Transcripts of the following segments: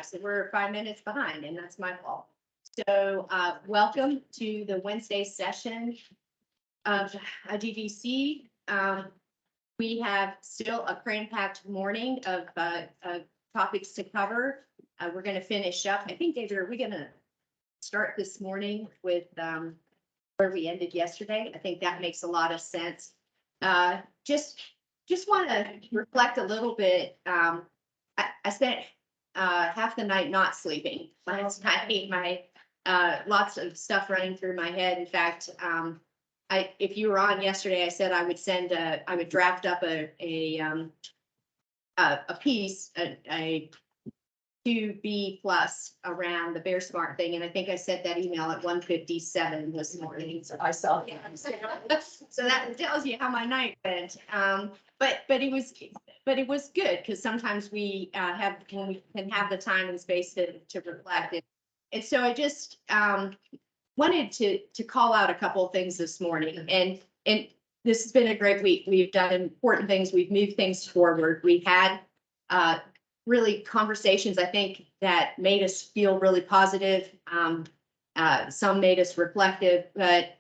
So we're 5 minutes behind, and that's my fault. So welcome to the Wednesday session of IGBC. We have still a cram-packed morning of topics to cover. We're going to finish up. I think, David, are we going to start this morning with where we ended yesterday? I think that makes a lot of sense. Just want to reflect a little bit. I spent half the night not sleeping last night. My lots of stuff running through my head. In fact, if you were on yesterday, I said I would draft up a piece, a 2B plus around the Bear Smart thing. And I think I sent that email at 1:57 this morning. So I saw it. So that tells you how my night went. But it was good, because sometimes we when we can have the time and space to reflect it. And so I just wanted to call out a couple of things this morning. And this has been a great week. We've done important things. We've moved things forward. We've had really conversations, I think, that made us feel really positive. Some made us reflective, but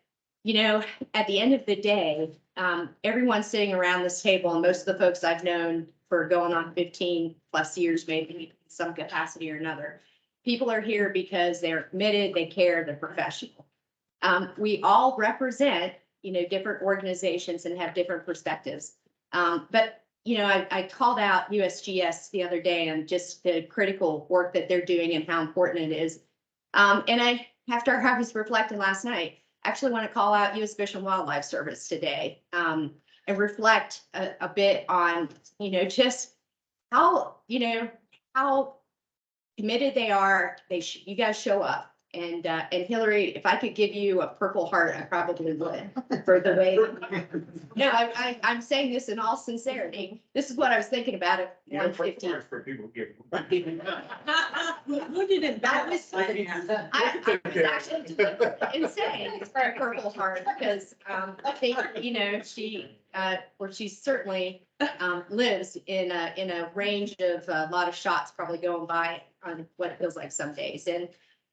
at the end of the day, everyone sitting around this table, and most of the folks I've known for going on 15 plus years, maybe in some capacity or another, people are here because they're committed, they care, they're professional. We all represent, different organizations and have different perspectives. But I called out USGS the other day and just the critical work that they're doing and how important it is. And after I was reflecting last night, I actually want to call out U.S. Fish and Wildlife Service today and reflect a bit on, just how committed they are. You guys show up. And Hillary, if I could give you a Purple Heart, I probably would, for the way. No, I'm saying this in all sincerity. This is what I was thinking about at 1:15. For people here. Who did it? I was actually insane for a Purple Heart, because I think she certainly lives in a range of a lot of shots probably going by on what it feels like some days.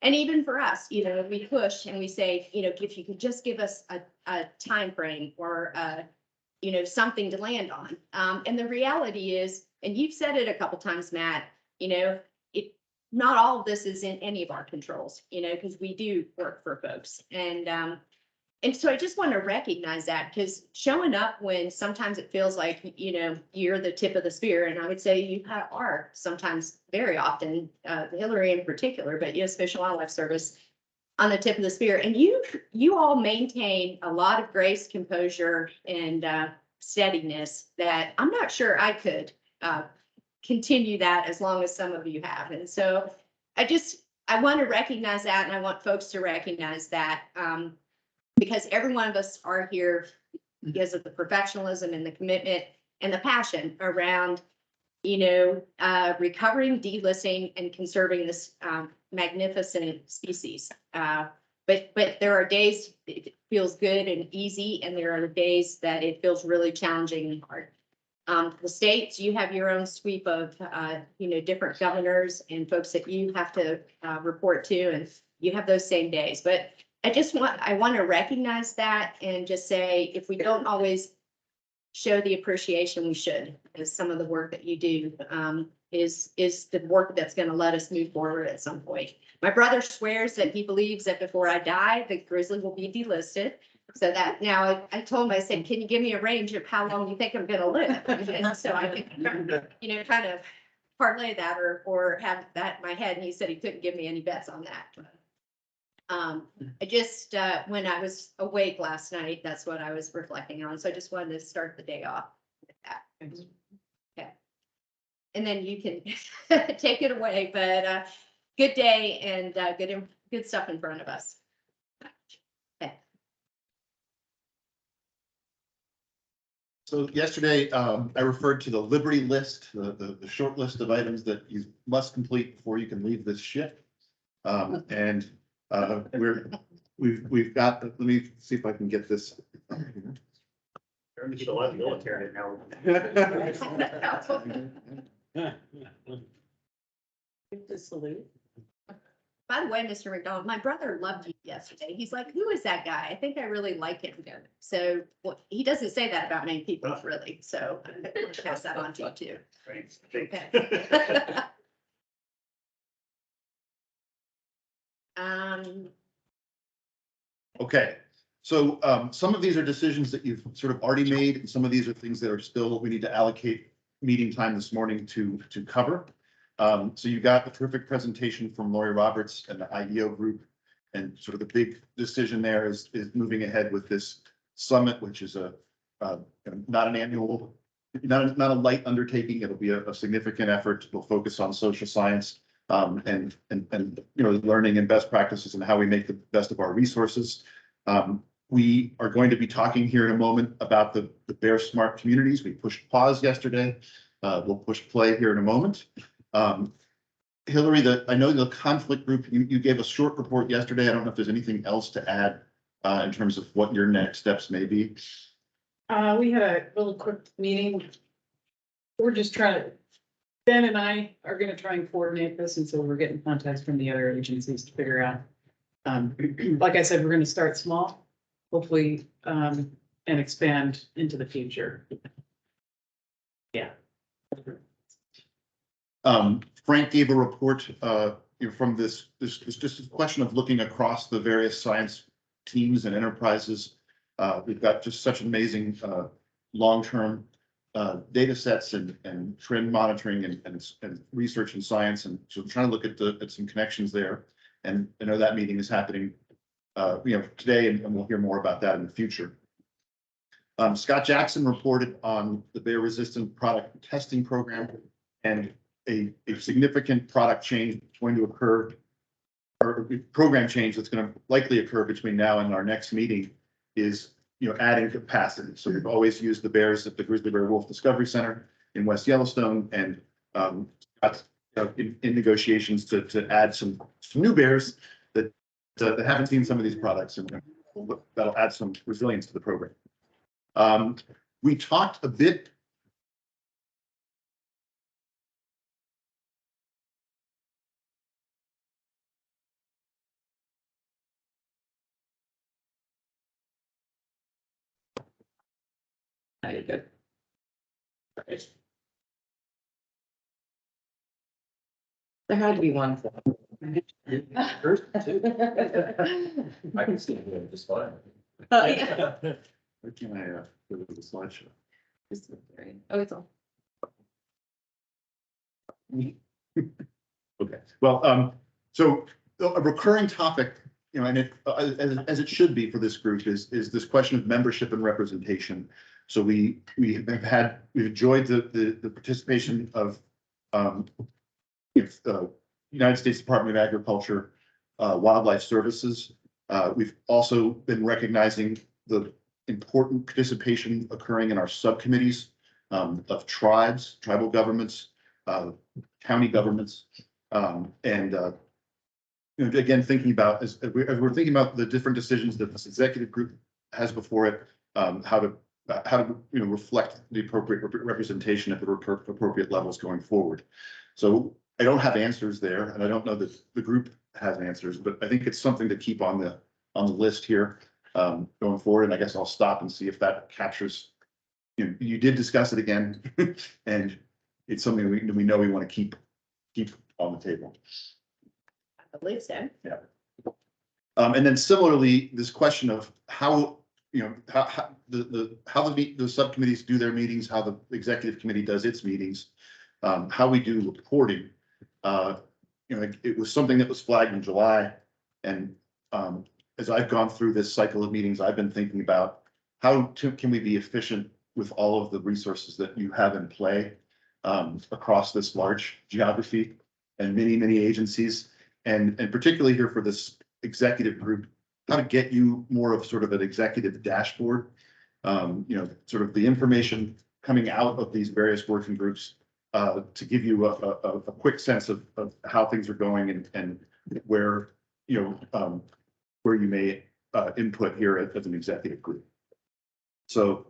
And even for us, we push and we say, if you could just give us a time frame or, something to land on. And the reality is, and you've said it a couple times, Matt, not all of this is in any of our controls, because we do work for folks. And so I just want to recognize that, because showing up when sometimes it feels like, you're the tip of the spear, and I would say you are sometimes, very often, Hillary in particular, but U.S. Fish and Wildlife Service on the tip of the spear. And you all maintain a lot of grace, composure, and steadiness that I'm not sure I could continue that as long as some of you have. And so I want to recognize that, and I want folks to recognize that. Because every one of us are here because of the professionalism and the commitment and the passion around, recovering, delisting, and conserving this magnificent species. But there are days it feels good and easy, and there are days that it feels really challenging and hard. The states, you have your own sweep of, different governors and folks that you have to report to, and you have those same days. But I want to recognize that and just say, if we don't always show the appreciation we should, because some of the work that you do is the work that's going to let us move forward at some point. My brother swears that he believes that before I die, the grizzly will be delisted. So that now I told him, I said, can you give me a range of how long you think I'm going to live? And so I can, kind of parlay that or have that in my head. And he said he couldn't give me any bets on that. I just, when I was awake last night, that's what I was reflecting on. So I just wanted to start the day off with that. Okay. And then you can take it away, but good day and good stuff in front of us. Okay. So yesterday, I referred to the Liberty list, the short list of items that you must complete before you can leave this ship. And we've got, let me see if I can get this. You don't want the military now. to salute. By the way, Mr. McDonald, my brother loved you yesterday. He's like, who is that guy? I think I really like him. So well, he doesn't say that about many people, really. So I'm going to pass that on to you too. Thanks. Okay. Um, Okay, so some of these are decisions that you've sort of already made, and some of these are things that are still, we need to allocate meeting time this morning to cover. So you got a terrific presentation from Lori Roberts and the IDEO group. And sort of the big decision there is moving ahead with this summit, which is not an annual, not a light undertaking. It'll be a significant effort. We'll focus on social science and learning and best practices and how we make the best of our resources. We are going to be talking here in a moment about the Bear Smart communities. We pushed pause yesterday. We'll push play here in a moment. Hillary, I know the conflict group, you gave a short report yesterday. I don't know if there's anything else to add in terms of what your next steps may be. We had a little quick meeting. We're just trying to, Ben and I are gonna try and coordinate this, and so we're getting contacts from the other agencies to figure out. Like I said, we're gonna start small, hopefully, and expand into the future. Yeah. Frank gave a report from this just a question of looking across the various science teams and enterprises. We've got just such amazing long-term data sets and trend monitoring and research and science. And so I'm trying to look at some connections there. And I know that meeting is happening today, and we'll hear more about that in the future. Scott Jackson reported on the bear resistant product testing program, and a significant product change going to occur, or program change that's going to likely occur between now and our next meeting is adding capacity. So we've always used the bears at the Grizzly Bear Wolf Discovery Center in West Yellowstone, and in negotiations to add some new bears that haven't seen some of these products, and that'll add some resilience to the program. We talked a bit. You're good. There had to be one. First, two. I can see it just fine. Yeah. Where can I go to the slideshow? Oh, it's on. Okay, well, so a recurring topic, and it as it should be for this group is this question of membership and representation. So we've enjoyed the participation of United States Department of Agriculture, Wildlife Services. We've also been recognizing the important participation occurring in our subcommittees of tribal governments, county governments, and again, thinking about as we're thinking about the different decisions that this executive group has before it, how to reflect the appropriate representation at the appropriate levels going forward. So I don't have answers there, and I don't know that the group has answers, but I think it's something to keep on the list here going forward. And I guess I'll stop and see if that captures. You did discuss it again, and it's something we know we want to keep on the table. I believe so. Yeah. And then similarly, this question of how how the subcommittees do their meetings, how the executive committee does its meetings, how we do reporting. It was something that was flagged in July, and as I've gone through this cycle of meetings, I've been thinking about can we be efficient with all of the resources that you have in play across this large geography and many agencies, and particularly here for this executive group, how to get you more of sort of an executive dashboard, sort of the information coming out of these various working groups to give you a quick sense of how things are going and where you may input here as an executive group. So,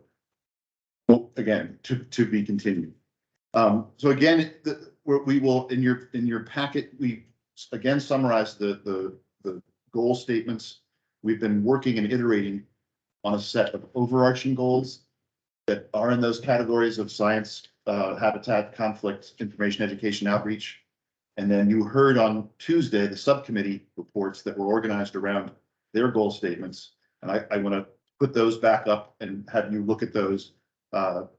well, again, to be continued. So again, we will, in your packet, we again summarize the goal statements. We've been working and iterating on a set of overarching goals that are in those categories of science, habitat, conflict, information, education, outreach. And then you heard on Tuesday, the subcommittee reports that were organized around their goal statements. And I want to put those back up and have you look at those.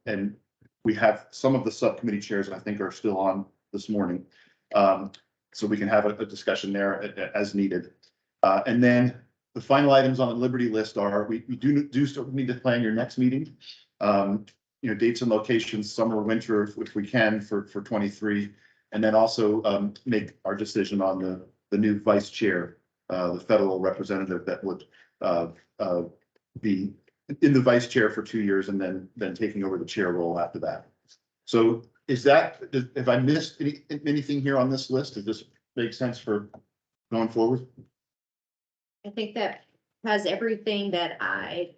And we have some of the subcommittee chairs, I think, are still on this morning. So we can have a discussion there as needed. And then the final items on the Liberty list are, we do still need to plan your next meeting. Dates and locations, summer, winter, if we can for 23. And then also make our decision on the new vice chair, the federal representative that would be in the vice chair for 2 years and then taking over the chair role after that. So have I missed anything here on this list? Does this make sense for going forward? I think that has everything that I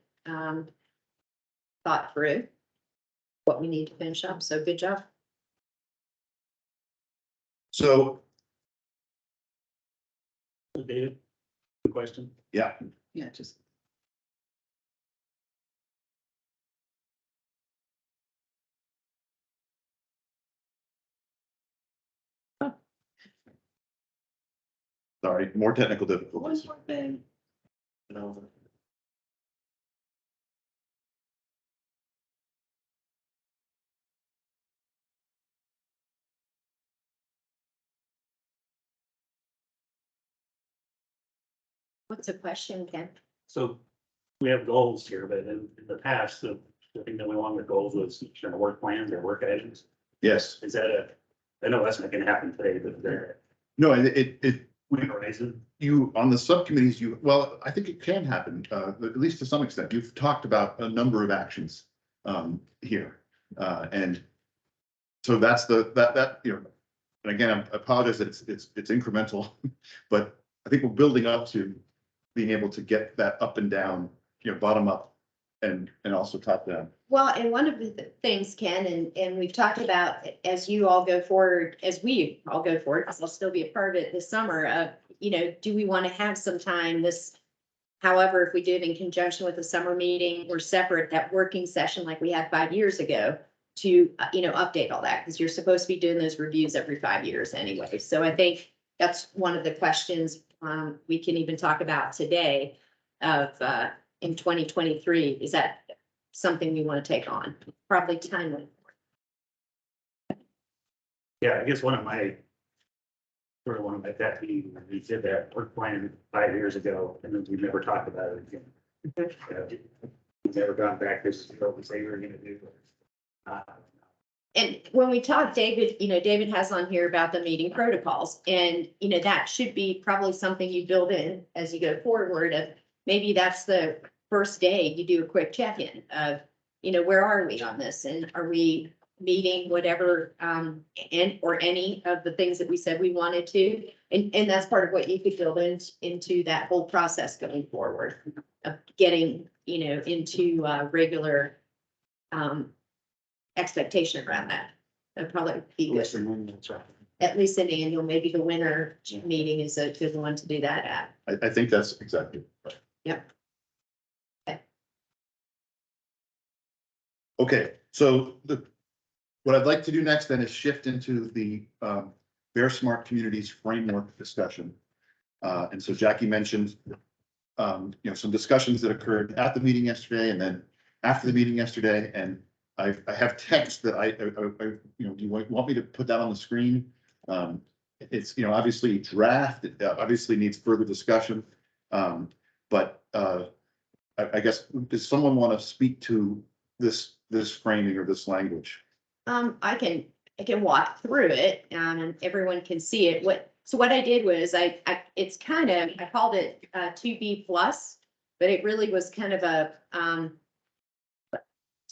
thought through, what we need to finish up. So good job. So, David, question? yeah, Yeah, just. sorry, more technical difficulties. more thing. What's the question, Ken? So we have goals here, but in the past, the thing that went along with goals was work plans or work items. Yes, Is that I know that's not gonna happen today, but there, no, horizon. you, on the subcommittees, well, I think it can happen, at least to some extent. You've talked about a number of actions here. And so that's that, and again, I apologize that it's incremental, but I think we're building up to being able to get that up and down, bottom up and also top down. Well, and one of the things, Ken, and we've talked about as you all go forward, as we all go forward, because I'll still be a part of it this summer, do we want to have some time however, if we do it in conjunction with the summer meeting or separate, that working session like we had 5 years ago to, update all that, because you're supposed to be doing those reviews every 5 years anyway. So I think that's one of the questions we can even talk about today of in 2023. Is that something we want to take on? Probably timely. Yeah, I guess one of my pet peeves, we did that work plan 5 years ago, and then we never talked about it again. We've never gone back, this is what we say we were gonna do. And when we talk, David, David has on here about the meeting protocols, and, that should be probably something you build in as you go forward of maybe that's the first day you do a quick check-in of, where are we on this? And are we meeting whatever, or any of the things that we said we wanted to? And that's part of what you could build into that whole process going forward of getting, into regular, expectation around that. That'd probably be good. At least an annual, maybe the winter meeting is a good one to do that at. I think that's exactly right. Yep. Okay. Okay, so what I'd like to do next then is shift into the Bear Smart Communities framework discussion. And so Jackie mentioned, some discussions that occurred at the meeting yesterday and then after the meeting yesterday. And I have text that do you want me to put that on the screen? It's, obviously draft, it obviously needs further discussion. But I guess, does someone want to speak to this framing or this language? I can walk through it, and everyone can see it. What I did was I called it 2B plus, but it really was kind of a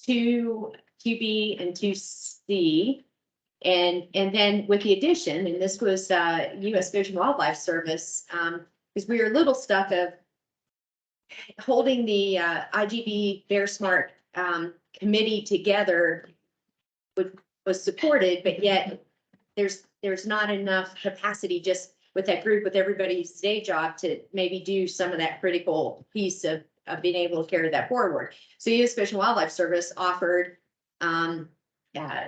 2B and 2C. And then with the addition, and this was US Fish and Wildlife Service, because we were a little stuck of holding the IGB Bear Smart committee together was supported, but yet there's there's not enough capacity just with that group, with everybody's day job to maybe do some of that critical piece of being able to carry that forward. So U.S. Fish and Wildlife Service offered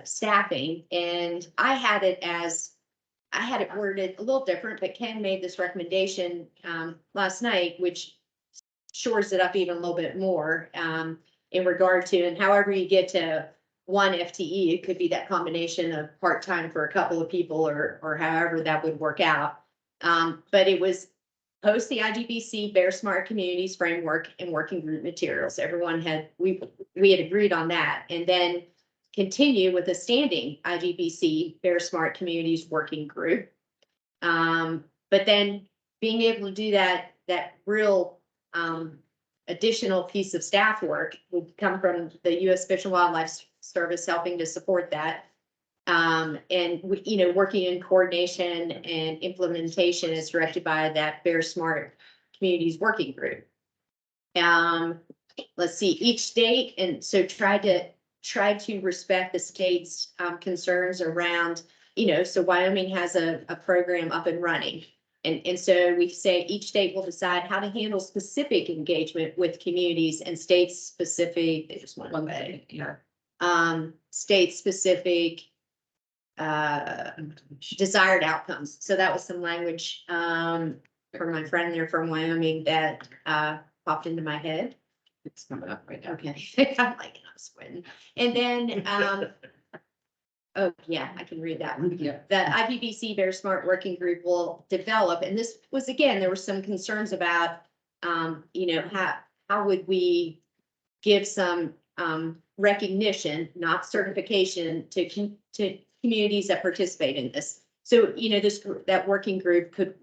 staffing, and I had it worded a little different, but Ken made this recommendation last night, which shores it up even a little bit more in regard to, and however you get to one FTE, it could be that combination of part-time for a couple of people or however that would work out. But it was post the IGBC Bear Smart Communities Framework and Working Group Materials. Everyone had, we had agreed on that, and then continue with a standing IGBC Bear Smart Communities Working Group. But then being able to do that real additional piece of staff work would come from the U.S. Fish and Wildlife Service helping to support that. And working in coordination and implementation is directed by that Bear Smart Communities Working Group. Let's see, each state, and so try to respect the state's concerns around, so Wyoming has a program up and running. And so we say each state will decide how to handle specific engagement with communities and state specific, they just want to say, state specific desired outcomes. So that was some language from my friend there from Wyoming that popped into my head. It's coming up right now. Okay, I'm like, I'm sweating. And then, oh yeah, I can read that one. Yeah. The IGBC Bear Smart Working Group will develop, and this was, again, there were some concerns about, how would we give some recognition, not certification, to communities that participate in this. So, that working group could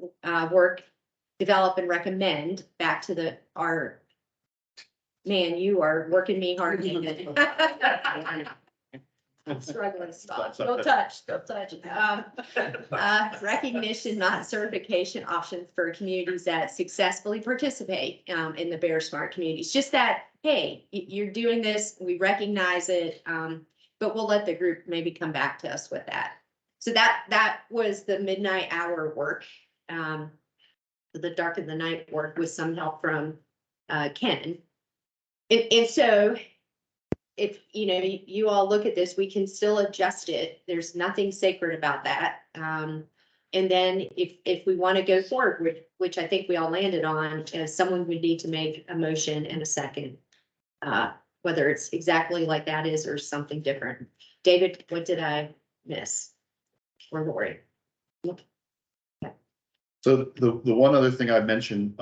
develop and recommend back to our, man, you are working me hard. I'm struggling to stop. Don't touch. Recognition, not certification options for communities that successfully participate in the Bear Smart communities. Just that, hey, you're doing this, we recognize it, but we'll let the group maybe come back to us with that. So that was the midnight hour work, the dark of the night work with some help from Ken. And so if you all look at this, we can still adjust it. There's nothing sacred about that. And then if we want to go forward, which I think we all landed on, someone would need to make a motion and a second, whether it's exactly like that is or something different. David, what did I miss? Or Lori? So the one other thing I mentioned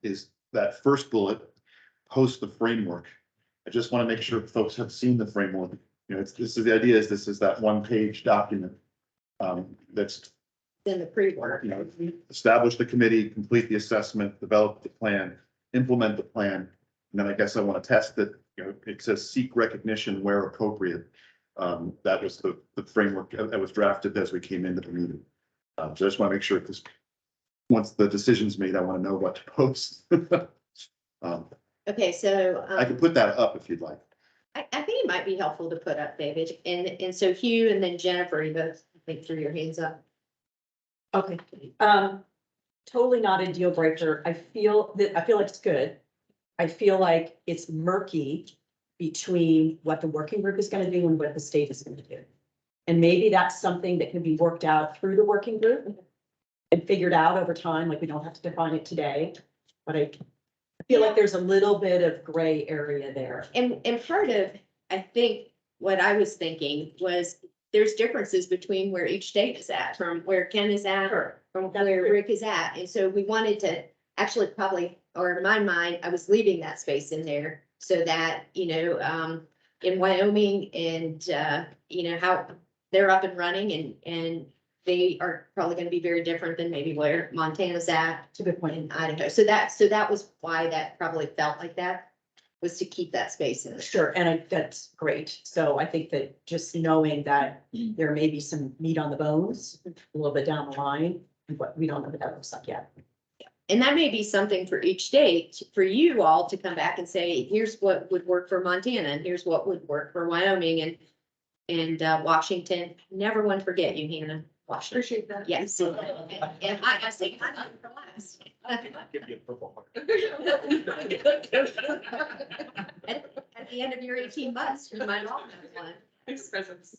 is that first bullet, post the framework. I just want to make sure folks have seen the framework. This is the idea is this is that 1-page document that's In the pre-work. Establish the committee, complete the assessment, develop the plan, implement the plan. And then I guess I want to test that, it says seek recognition where appropriate. That was the framework that was drafted as we came into the meeting. So I just want to make sure because once the decision's made, I want to know what to post. Okay, so. I can put that up if you'd like. I think it might be helpful to put up, David, and so Hugh and then Jennifer, you both, I think, threw your hands up. Okay, totally not a deal breaker. I feel like it's good. I feel like it's murky between what the working group is gonna do and what the state is gonna do. And maybe that's something that can be worked out through the working group and figured out over time, like we don't have to define it today. But I feel like there's a little bit of gray area there. And part of, I think, what I was thinking was there's differences between where each state is at, from where Ken is at, or from where Rick is at. And so we wanted to actually probably, or in my mind, I was leaving that space in there so that, in Wyoming and, how they're up and running and they are probably going to be very different than maybe where Montana's at. To a good point. In Idaho. So that was why that probably felt like that, was to keep that space in there. Sure, and that's great. So I think that just knowing that there may be some meat on the bones a little bit down the line, but we don't know what that looks like yet. And that may be something for each state, for you all to come back and say, here's what would work for Montana, and here's what would work for Wyoming and Washington. Never want to forget you, Hannah. Appreciate that. Yes. And I say, I'm not for last. Give you a purple heart. At the end of your 18 months, you might all have one. Thanks, presents.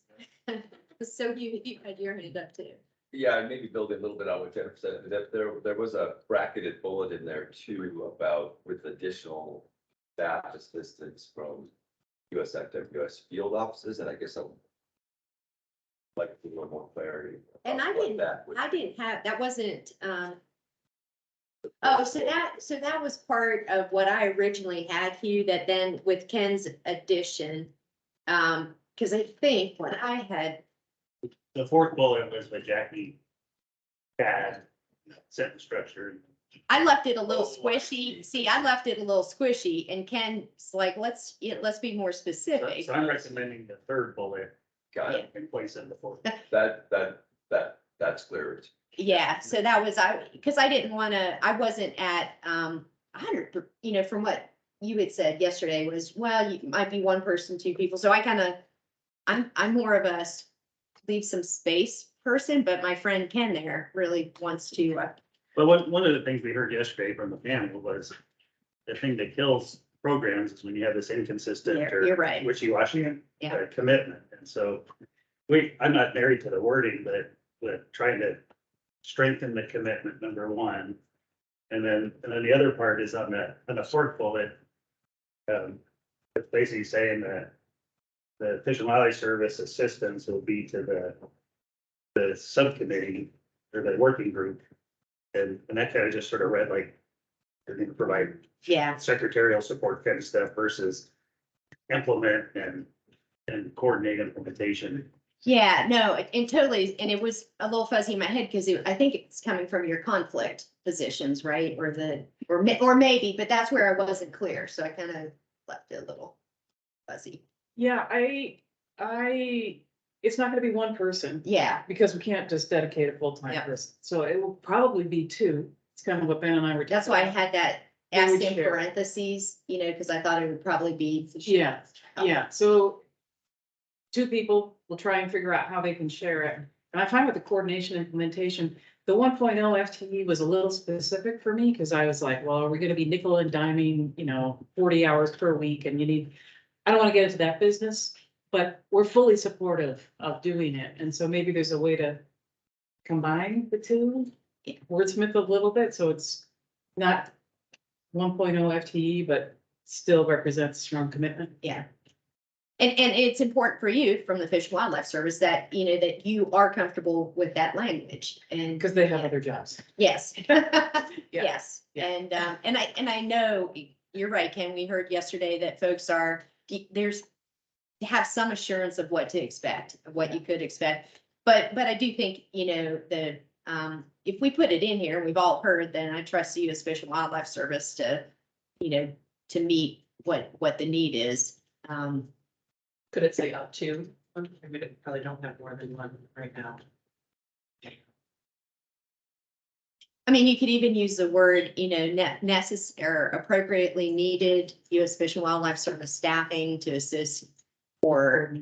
So you had your hand up too. Yeah, maybe building a little bit on what Jennifer said, that there was a bracketed bullet in there too about with additional staff assistance from US active US field offices, and I guess I'm like a little more clarity. And about I what didn't, that would- I didn't have, that wasn't, oh, so that was part of what I originally had, Hugh, that then with Ken's addition, because I think what I had, The fourth bullet was what Jackie had, sentence structure. I left it a little Oh, I squishy. see. See, I left it a little squishy and Ken's like, let's be more So specific. so I'm recommending the third bullet Got it. in place of the fourth. That's clear. Yeah, so that was, because I didn't want to, I wasn't at, 100, from what you had said yesterday was, well, you might be one person, two people. So I kind of, I'm more of a leave some space person, but my friend Ken there really wants to, But one of the things we heard yesterday from the panel was the thing that kills programs is when you have this inconsistent You're right. or wishy-washy Yeah. commitment. And so I'm not married to the wording, but trying to strengthen the commitment, number one. And then the other part is on the fourth bullet. It's basically saying that the Fish and Wildlife Service assistance will be to the subcommittee or the working group. And that kind of just sort of read like, they're going to provide yeah, secretarial support kind of stuff versus implement and coordinate implementation. yeah, no, and totally, and it was a little fuzzy in my head because I think it's coming from your conflict positions, right? Or maybe, but that's where I wasn't clear, so I kind of left it a little fuzzy. Yeah, it's not gonna be one person, Yeah, because we can't just dedicate a full-time Yep. person, so it will probably be two. It's kind of what Ben and I were. that's why I had that They asked would in share. parentheses, because I thought it would probably be. Yeah, yeah, so two people will try and figure out how they can share it. And I find with the coordination implementation, the 1.0 FTE was a little specific for me, because I was like, well, are we gonna be nickel and diming, 40 hours per week, and I don't wanna get into that business, but we're fully supportive of doing it, and so maybe there's a way to combine the two. Wordsmith a little bit, so it's not 1.0 FTE, but still represents strong commitment. Yeah. And it's important for you from the Fish and Wildlife Service that, that you are comfortable with that language and. Because they have other jobs. Yes. Yes, Yeah. and I know, you're right, Ken, we heard yesterday that folks have some assurance of what to expect, of what you could expect. But I do think, if we put it in here, we've all heard, then I trust you as Fish and Wildlife Service to, to meet what the need is. Could it say up to? We probably don't have more than one right now. I mean, you could even use the word, necessary or appropriately needed U.S. Fish and Wildlife Service staffing to assist. Or,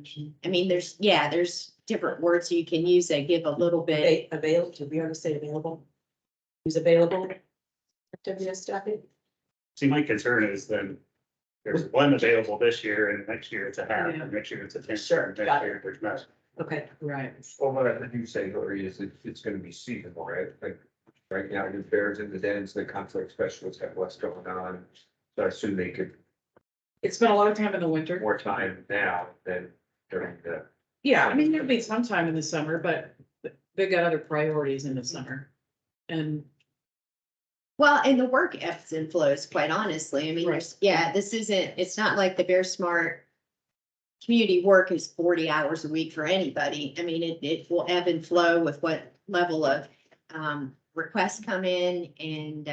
I mean, there's different words you can use that give a little bit. Available, did we already say available? Who's available? WS staffing? See, my concern is then there's one available this year and next year it's a half, Yeah. and next year it's a 10. Sure, and got Next it. year there's not. Okay, Right. Well, what I heard you say, Hillary, is it's gonna be seasonal, right? Like, right now, the bears in the dens, the conflict specialists have less going on. So I assume they could It's spent a lot of time in the winter. more time now than during the. Yeah, I mean, there'll be some time in the summer, but they've got other priorities in the summer. And Well, and the work ebbs and flows, quite honestly. I mean, it's not like the Bear Smart community work is 40 hours a week for anybody. I mean, it will ebb and flow with what level of requests come in and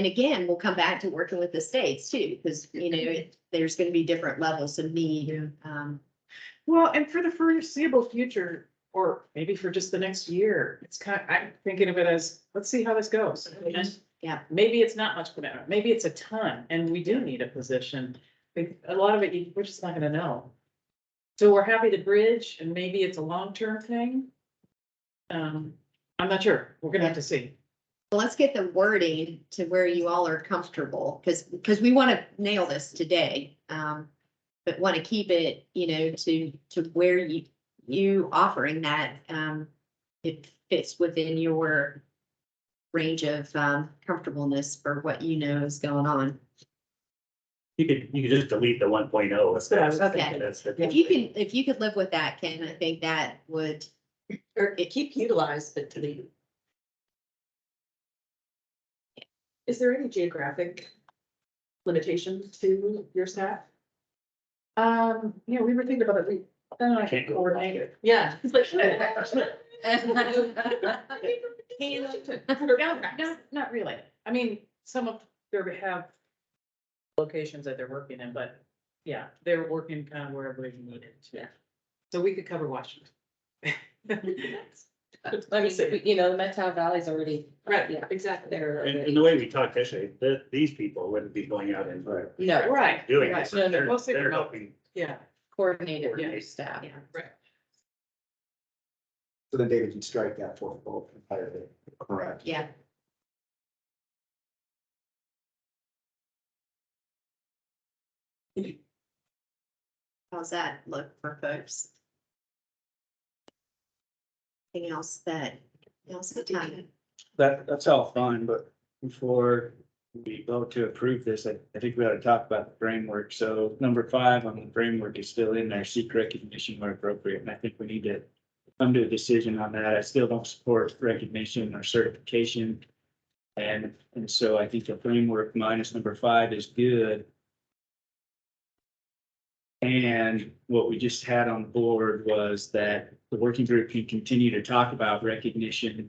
again, we'll come back to working with the states too, because, there's going to be different levels of need. well, and for the foreseeable future, or maybe for just the next year, I'm thinking of it as, let's see how this goes. And Yeah. maybe it's not much commitment, maybe it's a ton, and we do need a position. A lot of it, we're just not gonna know. So we're happy to bridge, and maybe it's a long-term thing. I'm not sure. We're gonna have to see. Well, let's get the wording to where you all are comfortable, because we want to nail this today. But want to keep it, to where you offering that, it fits within your range of, comfortableness for what you know is going on. You could just delete the 1.0. That's what I was Okay. thinking. That's the. If you could live with that, Ken, I think that would, Or keep utilized, but delete. Is there any geographic limitation to your staff? Yeah, we were thinking about it. We, I Can't go. coordinate it. Yeah. It's like. No, not really. I mean, some of them have locations that they're working in, but yeah, they're working kind of wherever they needed to. Yeah. So we could cover Washington. I mean, the Metro Valley's already. Right, Yeah, exactly. they're And already. the way we talked yesterday, these people wouldn't be going out and No, Right. doing right. this. No, no, They're mostly they're remote. helping. Yeah, coordinated with staff. yeah. right. So then David, you'd strike that fourth bullet entirely. Correct. Yeah. How's that look for folks? Anything else the time? That's all fine, but before we vote to approve this, I think we ought to talk about the framework. So number 5 on the framework is still in there, seek recognition where appropriate, and I think we need to come to a decision on that. I still don't support recognition or certification. And so I think the framework minus number 5 is good. And what we just had on board was that the working group can continue to talk about recognition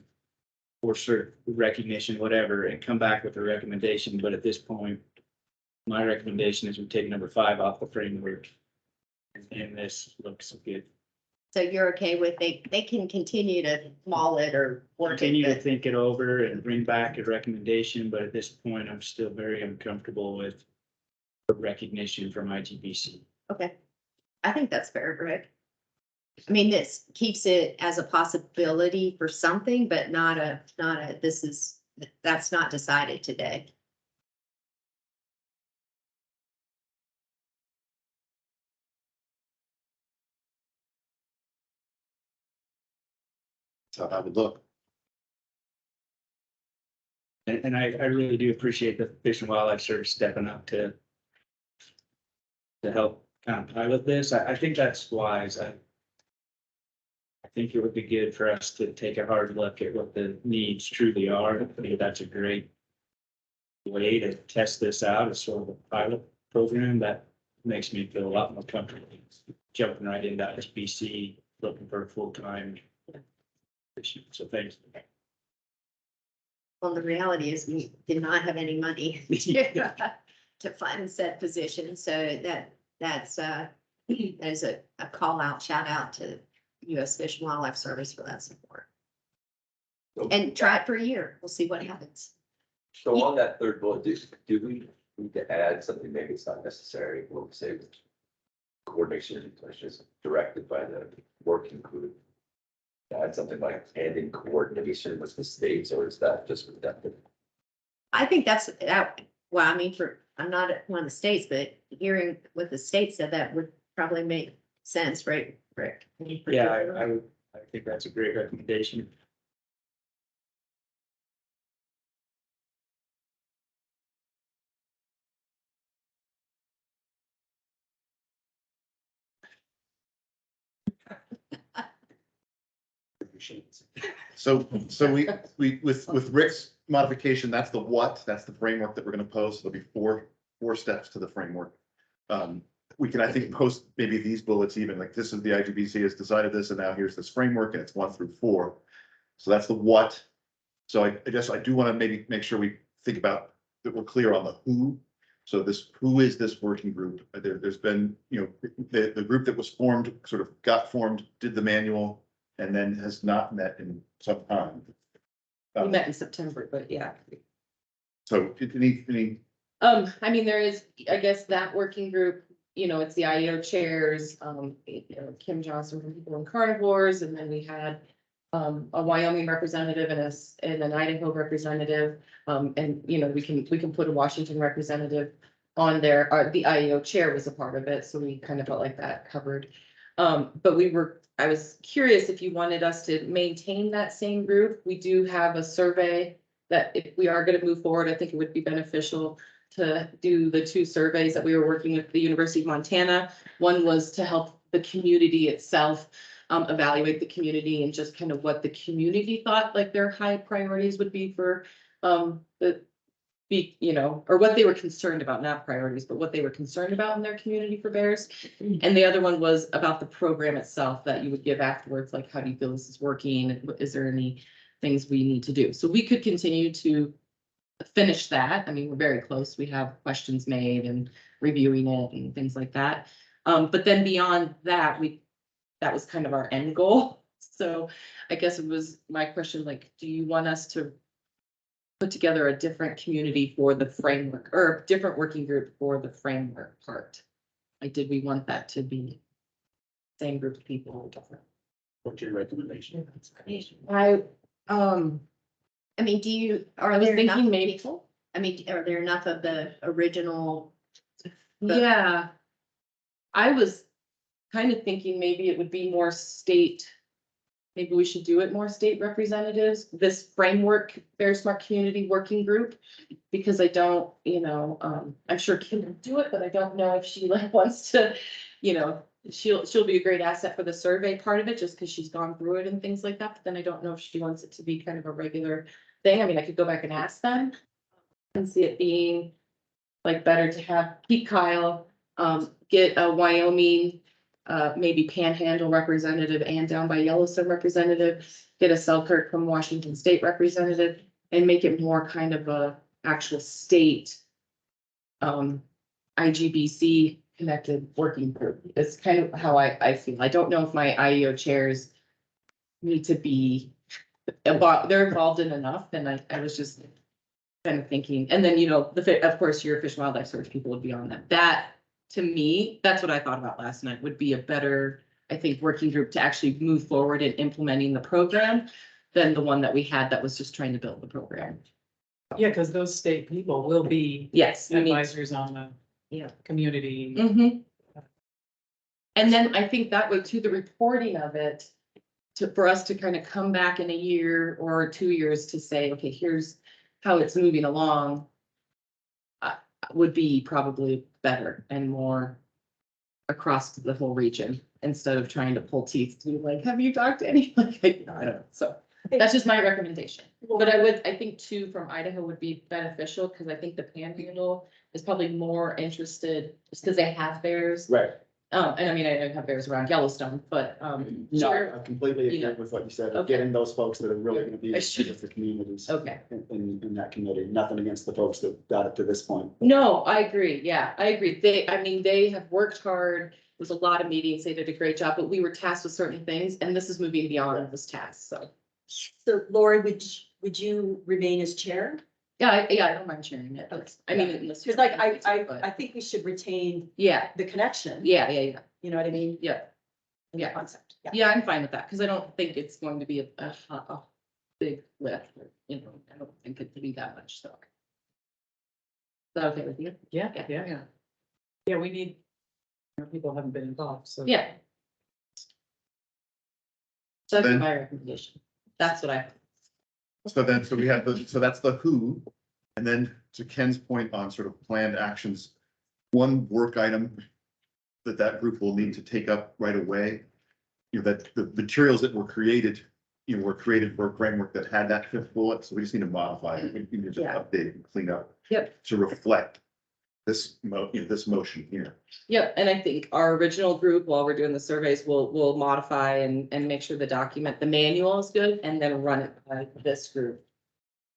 or sort of recognition, whatever, and come back with a recommendation. But at this point, my recommendation is we take number 5 off the framework. And this looks good. So you're okay with they can continue to maul it or work Continue to it, think it over and bring back a recommendation, but at this point, I'm still very uncomfortable with the recognition from IGBC. but, okay. I think that's fair, Rick. I mean, this keeps it as a possibility for something, but not a, that's not decided today. That's how that would look. And I really do appreciate the Fish and Wildlife Service stepping up to help kind of pilot this. I think that's wise. I think it would be good for us to take a hard look at what the needs truly are. I think that's a great way to test this out as sort of a pilot program that makes me feel a lot more comfortable jumping right into HBC, looking for a full-time position. So thanks. Well, the reality is we did not have any money to fund said position, so that's that is a call out, shout out to US Fish and Wildlife Service for that support. And try it for a year. We'll see what happens. So on that third bullet, do we need to add something? Maybe it's not necessary. We'll say coordination is directed by the working group. Add something like and in coordination with the states, or is that just redundant? I think that's that, well, I mean, I'm not at one of the states, but hearing what the state said, that would probably make sense, right, Rick? Yeah, I think that's a great recommendation. So we, with Rick's modification, that's the what, that's the framework that we're gonna post. There'll be four steps to the framework. We can, I think, post maybe these bullets even, like this is the IGBC has decided this, and now here's this framework, and it's 1 through 4. So that's the what. So I guess I do want to maybe make sure we think about that we're clear on the who. So who is this working group? There's been, the group that was formed, sort of got formed, did the manual, and then has not met in some time. We met in September, but yeah. So any, I mean, there is, I guess, that working group, it's the IEO chairs, Kim Johnson from People and Carnivores, and then we had a Wyoming representative and an Idaho representative. And, you know, we can put a Washington representative on there. The IEO chair was a part of it, so we kind of felt like that covered. But I was curious if you wanted us to maintain that same group. We do have a survey that if we are gonna move forward, I think it would be beneficial to do the 2 surveys that we were working with the University of Montana. One was to help the community itself, evaluate the community and just kind of what the community thought, like their high priorities would be for, you know, or what they were concerned about, not priorities, but what they were concerned about in their community for bears. And the other one was about the program itself that you would give afterwards, like, how do you feel this is working? Is there any things we need to do? So we could continue to finish that. I mean, we're very close. We have questions made and reviewing it and things like that. But then beyond that, that was kind of our end goal. So I guess it was my question, like, do you want us to put together a different community for the framework or a different working group for the framework part? Like, did we want that to be same group of people or different? What's your recommendation? I mean, are I was there enough thinking maybe, people? I mean, are there enough of the original? yeah. I was kind of thinking maybe it would be more state. Maybe we should do it more state representatives, this framework, Bear Smart Community Working Group. Because I don't, you know, I'm sure Kim will do it, but I don't know if she like wants to, you know, she'll be a great asset for the survey part of it, just because she's gone through it and things like that. But then I don't know if she wants it to be kind of a regular thing. I mean, I could go back and ask them and see it being like better to keep Kyle, get a Wyoming, maybe Panhandle representative and down by Yellowstone representative, get a Selkirk from Washington State representative, and make it more kind of a actual state IGBC connected working group. It's kind of how I feel. I don't know if my IEO chairs need to be they're involved in enough, and I was just kind of thinking, and then, you know, of course, your Fish and Wildlife Service people would be on that. That, to me, that's what I thought about last night, would be a better, I think, working group to actually move forward in implementing the program than the one that we had that was just trying to build the program. Yeah, because those state people will be Yes. advisors on the Yeah. community. And then I think that way too, the reporting of it, for us to kind of come back in a year or 2 years to say, okay, here's how it's moving along, would be probably better and more across the whole region, instead of trying to pull teeth to like, have you talked to any, like, I don't know, so that's just my recommendation. But I think 2 from Idaho would be beneficial, because I think the Panhandle is probably more interested, just because they have bears. Right. And I mean, I don't have bears around Yellowstone, but, No, sure. I completely agree Yeah. with what you said, Okay. getting those folks that are really gonna be I should- with the communities Okay. in that committee. Nothing against the folks that got it to this point. No, I agree. Yeah, I agree. They have worked hard. It was a lot of meetings. They did a great job, but we were tasked with certain things, and this is moving beyond this task, so. So Lori, would you remain as chair? Yeah, I don't mind sharing it. I mean, in this. Because like, I think we should retain Yeah, the connection. yeah. You know what I mean? Yeah. In the Yeah. concept. Yeah. Yeah, I'm fine with that, because I don't think it's going to be a big lift, you know, I don't think it could be that much, so. Is that okay with you? Yeah. Yeah, we need, people haven't been involved, so. Yeah. So that's Then- my recommendation. That's what I. So we have so that's the who, and then to Ken's point on sort of planned actions, one work item that group will need to take up right away, you know, that the materials that were created, were created for a framework that had that 5th bullet, so we just need to modify it, we need to just Yeah. update and clean up. Yep. To reflect this this motion here. Yep, and I think our original group, while we're doing the surveys, will modify and make sure the manual is good, and then run it by this group.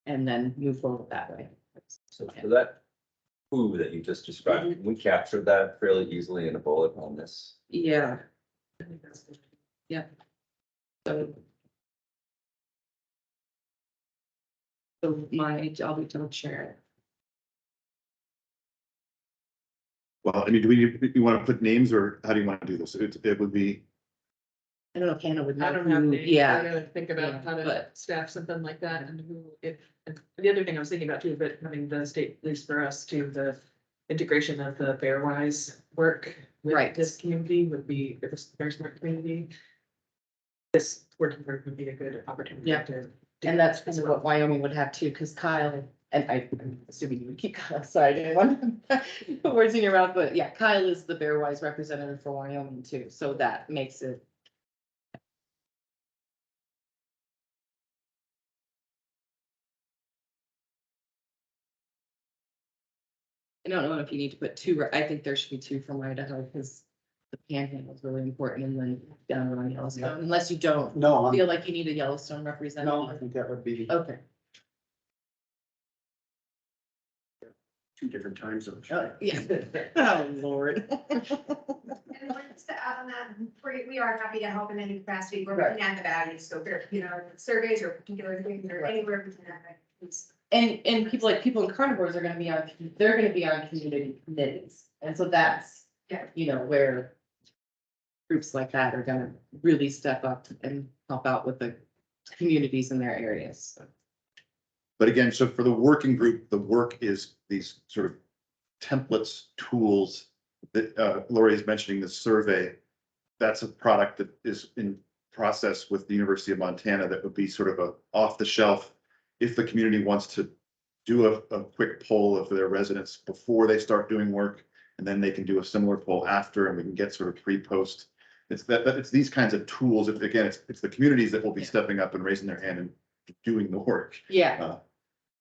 And then move forward that way. So for that who that you just described, we captured that fairly easily in a bullet on this. Yeah. Yeah. So. So I'll be to share it. Well, I mean, do you want to put names, or how do you want to do this? It would be, I don't know if Hannah would know. I don't have who- names. I Yeah, gotta think Yeah, about how to but- staff something like that and who, if, and the other thing I was thinking about too, but having the state police for us too, the integration of the Bearwise work with Right. this community would be, if it's Bear Smart community. This working group would be a good opportunity Yeah. to. and that's kind of what Wyoming would have too, because Kyle, and I'm assuming you would keep Kyle, sorry, I didn't want to put words in your mouth, but yeah, Kyle is the Bearwise representative for Wyoming too, so that makes it. I don't know if you need to put two, I think there should be two from Idaho, because the panhandle is really important, and then down around Yellowstone, unless you don't No, feel like you need a Yellowstone no, I representative. think that would be Okay, two different time zones. yeah, oh, Lord. And once to add on that, we are happy to help in any capacity. We're looking at the values, so if there, you know, surveys or particular things or anywhere we can have it. It's- And people like people in carnivores are gonna be on, they're gonna be on community committees, and so that's, Yeah. you know, where. Groups like that are gonna really step up and help out with the communities in their areas. But again, so for the working group, the work is these sort of templates, tools that Lori is mentioning, the survey. That's a product that is in process with the University of Montana that would be sort of a off the shelf. If the community wants to do a quick poll of their residents before they start doing work, and then they can do a similar poll after, and we can get sort of pre-post. It's it's these kinds of tools. If again, it's the communities that will be stepping up and raising their hand and doing the work. Yeah.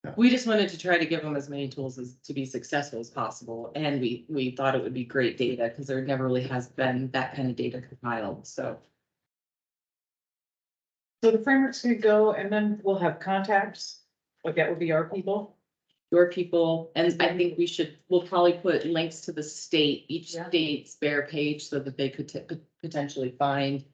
Yeah. We just wanted to try to give them as many tools as to be successful as possible, and we thought it would be great data, because there never really has been that kind of data compiled, so. So the framework's gonna go and then we'll have contacts, like that would be our people. Your people, and I think we'll probably put links to the state, each Yeah. state's Bear page, so that they could potentially find.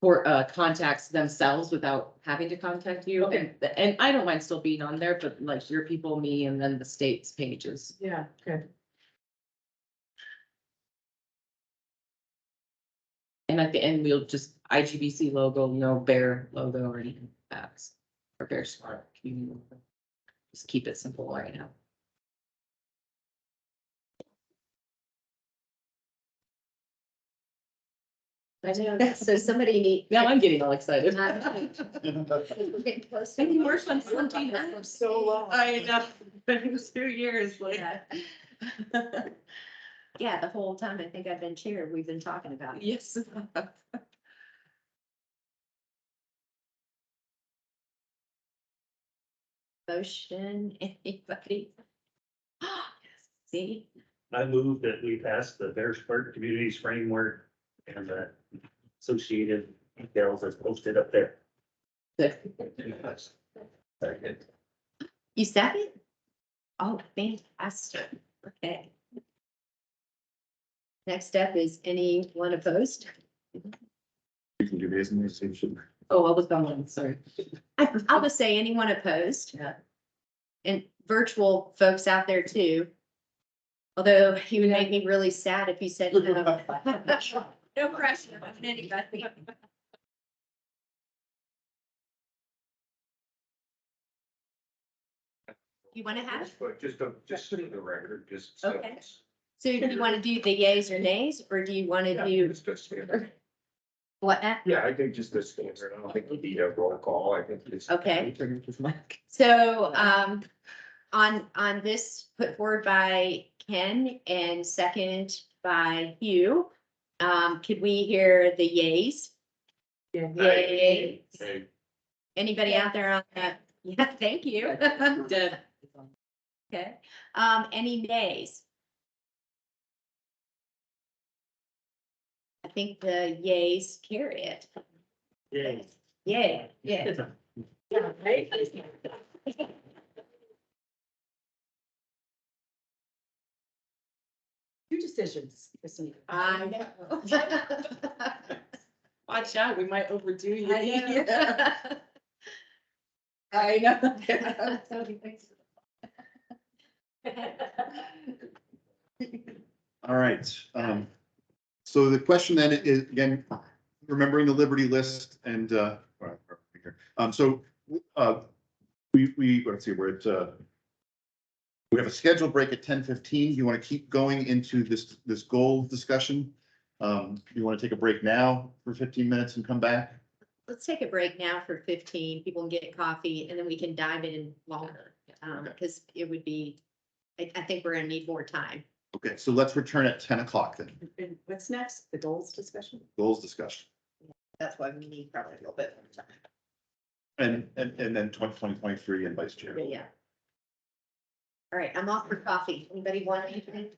For contacts themselves without having to contact you, Okay. and I don't mind still being on there, but like your people, me, and then the state's pages. Yeah, okay. And at the end, we'll just IGBC logo, no bear logo or anything like that. Or Bear Smart community logo. Just keep it simple right now. I know, so somebody need. Now I'm getting all excited. Getting close. Thank you, worse on 14 For so long. I know, been 2 years, like. Yeah. Yeah, the whole time I think I've been chair, we've been talking about it. Yes. Motion, anybody? See, I move that we pass the Bear Smart Communities Framework and the associated details as posted up there. Second. you second? Oh, fantastic, okay. Next up is anyone opposed? You can do these and these, you should. Oh, I was gone, sorry. I'll just say anyone opposed. Yeah. And virtual folks out there too. Although he would make me really sad if he said no. No pressure on anybody. You want to have, But just for the record, just. Okay. so do you want to do the yays or nays, or do you want to Yeah, do it's just standard. what? Yeah, I think just the standard. I don't think we need a roll call. I think it's. Okay. Turn off his mic. So, on this put forward by Ken and second by Hugh, could we hear the yays? Yay. Hey, Anybody out there on that? Yeah, thank you. Deb. Okay, any nays? I think the yays carry it. Yay. Yeah, yeah. Two decisions. I know. Watch out, we might overdo you. I know. I know. All right, so the question then is, again, remembering the Liberty list and, so, let's see, we're at, we have a scheduled break at 10:15. You want to keep going into this goal discussion? You want to take a break now for 15 minutes and come back? Let's take a break now for 15. People can get coffee and then we can dive in longer. Because it would be, I think we're gonna need more time. Okay, so let's return at 10 o'clock then. And what's next? The goals discussion? Goals discussion. That's why we need probably a little bit more time. And then 2023 and vice chair. Yeah. All right, I'm off for coffee. Anybody want anything?